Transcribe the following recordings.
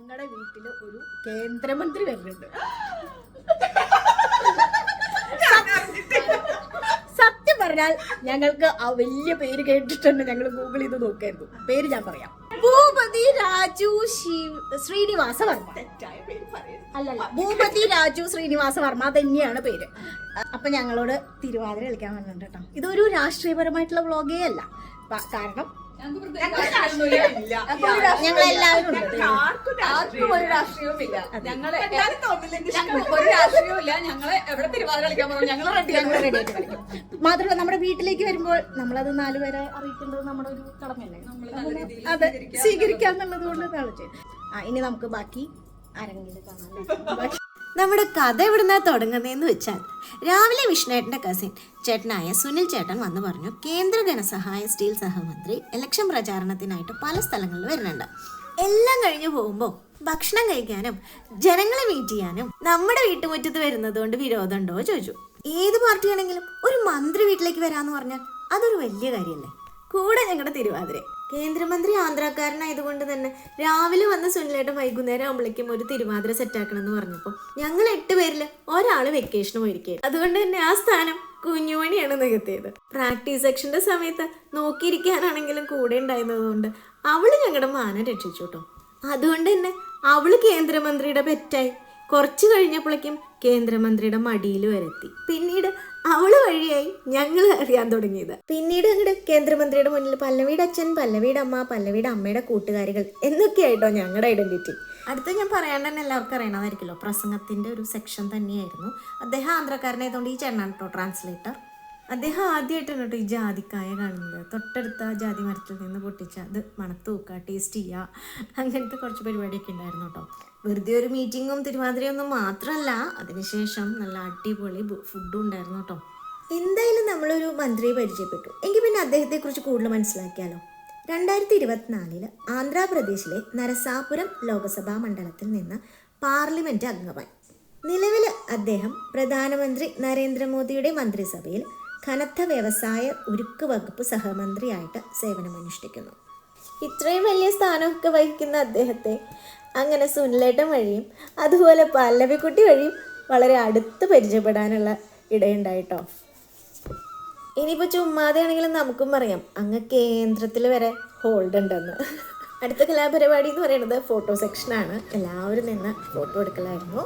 ഞങ്ങളുടെ വീട്ടിൽ ഒരു കേന്ദ്രമന്ത്രി വരുന്നുണ്ട്. സത്യം പറഞ്ഞാൽ ഞങ്ങൾക്ക് ആ വലിയ പേര് കേട്ടിട്ടുണ്ട്. ഞങ്ങൾ ഗൂഗിൾ ചെയ്ത് നോക്കായിരുന്നു. പേര് ഞാൻ പറയാം, ഭൂപതി രാജു ശ്രീനിവാസ വർമ്മ. അല്ലല്ല, ഭൂപതി രാജു ശ്രീനിവാസ വർമ്മ തന്നെയാണ് പേര്. അപ്പൊ ഞങ്ങളോട് തിരുവാതിര കളിക്കാൻ വന്നിട്ടുണ്ട് കേട്ടോ. ഇതൊരു രാഷ്ട്രീയപരമായിട്ടുള്ള വ്ളോഗേ അല്ല, കാരണം ഞങ്ങളെല്ലാവരും ഒരു രാഷ്ട്രീയവുമില്ല. ഞങ്ങളെ ഒരു രാഷ്ട്രീയവുമില്ല. ഞങ്ങളെ എവിടെ തിരുവാതിര കളിക്കാൻ പോകും ഞങ്ങൾ റെഡി ആയിട്ട് കളിക്കും. മാത്രമല്ല നമ്മുടെ വീട്ടിലേക്ക് വരുമ്പോൾ നമ്മളത് 4 പേരെ അറിയിക്കേണ്ടത് നമ്മുടെ ഒരു കടമയല്ലേ. അതെ, സ്വീകരിക്കാന്നുള്ളത് കൊണ്ട് കളിച്ചു. ഇനി നമുക്ക് ബാക്കി ആരെങ്കിലും കാണാം. നമ്മുടെ കഥ എവിടുന്നാ തുടങ്ങുന്നതെന്ന് വെച്ചാൽ, രാവിലെ വിഷ്ണുവേട്ടൻ്റെ കസിൻ ചേട്ടനായ സുനിൽ ചേട്ടൻ വന്ന് പറഞ്ഞു, കേന്ദ്ര ധനസഹായ സ്റ്റീൽ സഹമന്ത്രി ഇലക്ഷൻ പ്രചാരണത്തിനായിട്ട് പല സ്ഥലങ്ങളിൽ വരുന്നുണ്ട്. എല്ലാം കഴിഞ്ഞു പോകുമ്പോൾ ഭക്ഷണം കഴിക്കാനും ജനങ്ങളെ മീറ്റ് ചെയ്യാനും നമ്മുടെ വീട്ടുമുറ്റത്ത് വരുന്നത് കൊണ്ട് വിരോധമുണ്ടോ ചോദിച്ചു. ഏത് പാർട്ടിയാണെങ്കിലും ഒരു മന്ത്രി വീട്ടിലേക്ക് വരാമെന്ന് പറഞ്ഞാൽ അതൊരു വലിയ കാര്യമല്ലേ. കൂടെ ഞങ്ങളുടെ തിരുവാതിര. കേന്ദ്രമന്ത്രി ആന്ധ്രാക്കാരനായതുകൊണ്ട് തന്നെ രാവിലെ വന്ന് സുനിലേട്ടൻ വൈകുന്നേരം ആകുമ്പോഴേക്കും ഒരു തിരുവാതിര സെറ്റാക്കണം എന്ന് പറഞ്ഞപ്പോൾ ഞങ്ങൾ 8 പേരിൽ ഒരാൾ വെക്കേഷന് പോയിരിക്കുകയായിരുന്നു. അതുകൊണ്ട് തന്നെ ആ സ്ഥാനം കുഞ്ഞുമണിയാണ് നികത്തിയത്. പ്രാക്ടീസ് സെക്ഷന്റെ സമയത്ത് നോക്കിയിരിക്കാനാണെങ്കിലും കൂടെ ഉണ്ടായിരുന്നതുകൊണ്ട് അവള് ഞങ്ങളുടെ മാനം രക്ഷിച്ചു കേട്ടോ. അതുകൊണ്ട് തന്നെ അവള് കേന്ദ്രമന്ത്രിയുടെ പെറ്റായി. കുറച്ച് കഴിഞ്ഞപ്പോഴേക്കും കേന്ദ്രമന്ത്രിയുടെ മടിയിൽ വരെത്തി. പിന്നീട് അവള് വഴിയായി ഞങ്ങൾ അറിയാൻ തുടങ്ങിയത്. പിന്നീട് അങ്ങോട്ട് കേന്ദ്രമന്ത്രിയുടെ മുന്നിൽ പല്ലവിയുടെ അച്ഛൻ, പല്ലവിയുടെ അമ്മ, പല്ലവിയുടെ അമ്മയുടെ കൂട്ടുകാരികൾ എന്നൊക്കെയായിട്ടോ ഞങ്ങളുടെ ഐഡന്റിറ്റി. അടുത്ത് ഞാൻ പറയാണ്ട് തന്നെ എല്ലാവർക്കും അറിയണമായിരിക്കുമല്ലോ, പ്രസംഗത്തിന്റെ ഒരു സെക്ഷൻ തന്നെയായിരുന്നു. അദ്ദേഹം ആന്ധ്രാക്കാരനായതുകൊണ്ട് ഈ ചേട്ടനാണ് കേട്ടോ ട്രാൻസ്ലേറ്റർ. അദ്ദേഹം ആദ്യമായിട്ടാണ് കേട്ടോ ഈ ജാതിക്കായ കാണുന്നത്. തൊട്ടടുത്ത ജാതി മരത്തിൽ നിന്ന് പൊട്ടിച്ച അത് മണത്ത് നോക്കുക, ടേസ്റ്റ് ചെയ്യുക, അങ്ങനത്തെ കുറച്ച് പരിപാടിയൊക്കെ ഉണ്ടായിരുന്നു കേട്ടോ. വെറുതെ ഒരു മീറ്റിങ്ങും തിരുവാതിരയൊന്നും മാത്രമല്ല, അതിനുശേഷം നല്ല അടിപൊളി ഫുഡും ഉണ്ടായിരുന്നു കേട്ടോ. എന്തായാലും നമ്മളൊരു മന്ത്രിയെ പരിചയപ്പെട്ടു. എങ്കിൽ പിന്നെ അദ്ദേഹത്തെക്കുറിച്ച് കൂടുതൽ മനസ്സിലാക്കിയാലോ. 2024 ആന്ധ്രാപ്രദേശിലെ നരസാപുരം ലോക്സഭാ മണ്ഡലത്തിൽ നിന്ന് പാർലമെന്റ് അംഗമായി. നിലവിൽ അദ്ദേഹം പ്രധാനമന്ത്രി നരേന്ദ്രമോദിയുടെ മന്ത്രിസഭയിൽ കനത്ത വ്യവസായ ഉരുക്ക് വകുപ്പ് സഹമന്ത്രിയായിട്ട് സേവനമനുഷ്ഠിക്കുന്നു. ഇത്രയും വലിയ സ്ഥാനമൊക്കെ വഹിക്കുന്ന അദ്ദേഹത്തെ അങ്ങനെ സുനിലേട്ടൻ വഴിയും അതുപോലെ പല്ലവിക്കുട്ടി വഴിയും വളരെ അടുത്ത് പരിചയപ്പെടാനുള്ള ഇടയുണ്ടായിട്ടോ. ഇനിയിപ്പോൾ ചുമ്മാതെയാണെങ്കിലും നമുക്കും പറയാം, അങ്ങ് കേന്ദ്രത്തിൽ വരെ ഹോൾഡ് ഉണ്ടെന്ന്. അടുത്ത കലാപരിപാടി എന്ന് പറയുന്നത് ഫോട്ടോ സെക്ഷനാണ്. എല്ലാവരും നിന്ന് ഫോട്ടോ എടുക്കലായിരുന്നു.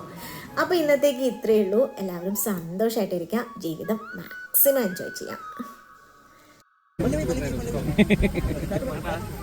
അപ്പോൾ ഇന്നത്തേക്ക് ഇത്രയേ ഉള്ളൂ. എല്ലാവരും സന്തോഷമായിട്ടിരിക്കാം, ജീവിതം മാക്സിമം എൻജോയ് ചെയ്യാം.